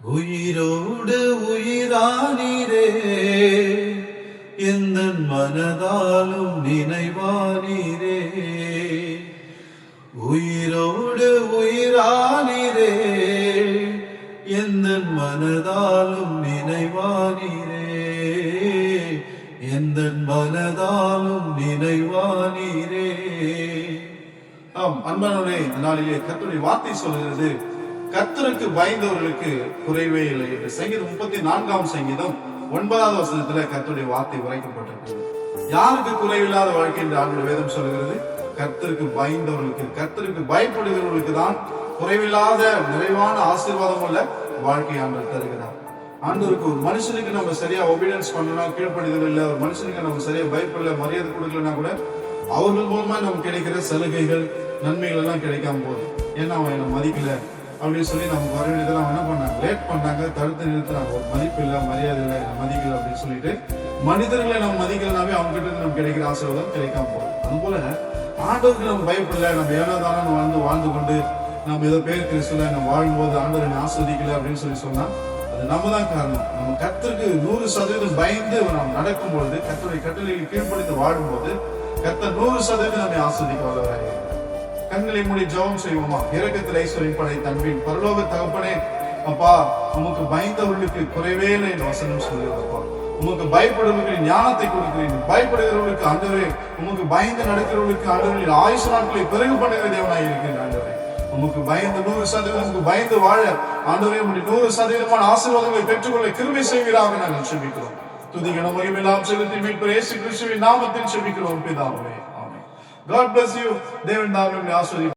உயிரோடு உயிரானீரே, எந்தன் மனதாலும் நினைவானீரே. உயிரோடு உயிரானீரே, எந்தன் மனதாலும் நினைவானீரே. எந்தன் மனதாலும் நினைவானீரே. ஆம் அன்பானவர்களே, இந்த நாளிலே கர்த்தருடைய வார்த்தை சொல்கிறது, கர்த்தருக்கு பயந்தவர்களுக்கு குறைவே இல்லை என்று. சங்கீதம் 34ஆம் சங்கீதம் 9வது வசனத்துல கர்த்தருடைய வார்த்தை உரைக்கப்பட்டிருக்கிறது. யாருக்கு குறைவில்லாத வாழ்க்கை என்று ஆண்டவர் வேதம் சொல்கிறது? கர்த்தருக்கு பயந்தவர்களுக்கு, கர்த்தருக்கு பயப்படுகிறவர்களுக்கு தான் குறைவில்லாத நிறைவான ஆசீர்வாதம் உள்ள வாழ்க்கை ஆண்டவர் தருகிறார். ஆண்டவருக்கு ஒரு மனுஷனுக்கு நம்ம சரியா ஒபீடியன்ஸ் பண்ணணும், கீழ்ப்படிதல் இல்லை, ஒரு மனுஷனுக்கு நம்ம சரியா பயப்படல, மரியாதை கொடுக்கலன்னா கூட அவர்கள் மூலமா நமக்கு கிடைக்கிற சலுகைகள் நன்மைகள் எல்லாம் கிடைக்காம போகுது. ஏன்னா அவன் என்ன மதிக்கல அப்படின்னு சொல்லி நமக்கு வர வேண்டியதெல்லாம் என்ன பண்ணாங்க, லேட் பண்ணாங்க, தடுத்து நிறுத்துறாங்க. ஒரு மதிப்பு இல்லை, மரியாதை இல்லை, மதிக்கல அப்படின்னு சொல்லிட்டு மனிதர்களை நம்ம மதிக்கலனாவே அவங்க கிட்ட இருந்து நமக்கு கிடைக்கிற ஆசீர்வாதம் கிடைக்காம போகுது. அதுபோல ஆண்டவருக்கு நம்ம பயப்படல, நம்ம ஏனோதானு வாழ்ந்து கொண்டு நம்ம ஏதோ பேர் கிறிஸ்துல நம்ம வாழும்போது ஆண்டவர் என்னை ஆஸ்வதிக்கல அப்படின்னு சொன்னா அது நம்ம தான் காரணம். நம்ம கர்த்தருக்கு 100% பயந்து நாம் நடக்கும் பொழுது, கர்த்தருடைய கட்டளைக்கு கீழ்ப்படிந்து வாழும்போது கர்த்தர் 100% நம்மை ஆஸ்வதிக்க வல்லவராக. கண்களை மூடி ஜெபம் செய்வோமா? இரக்கத்தில் ஐஸ்வர்யம் படை தன்பின் பரலோக தகப்பனே, அப்பா உமக்கு பயந்தவர்களுக்கு குறைவே இல்லை என்று வசனம் சொல்லுகிறப்பா. உமக்கு பயப்படுவர்களுக்கு ஞானத்தை கொடுக்கிறீங்க. பயப்படுகிறவர்களுக்கு ஆண்டவரே, உமக்கு பயந்து நடக்கிறவர்களுக்கு ஆண்டவரில் ஆயுசு நாட்களை பெருகு பண்ணுகிற தேவனாய் இருக்கிற ஆண்டவரே, உமக்கு பயந்து 100% பயந்து வாழ ஆண்டவரே, உங்களுடைய 100% ஆசீர்வாதங்களை பெற்றுக்கொள்ள கிருபை செய்வீராக நாங்கள் செபிக்கிறோம். துதிகன மகிமையெல்லாம் செலுத்தி மீட்பர் இயேசு கிறிஸ்துவின் நாமத்தில் செபிக்கிறோம் பிதாவே. ஆமென். God bless you. தேவன் தாமே உங்களை ஆசீர்வதிப்பார்.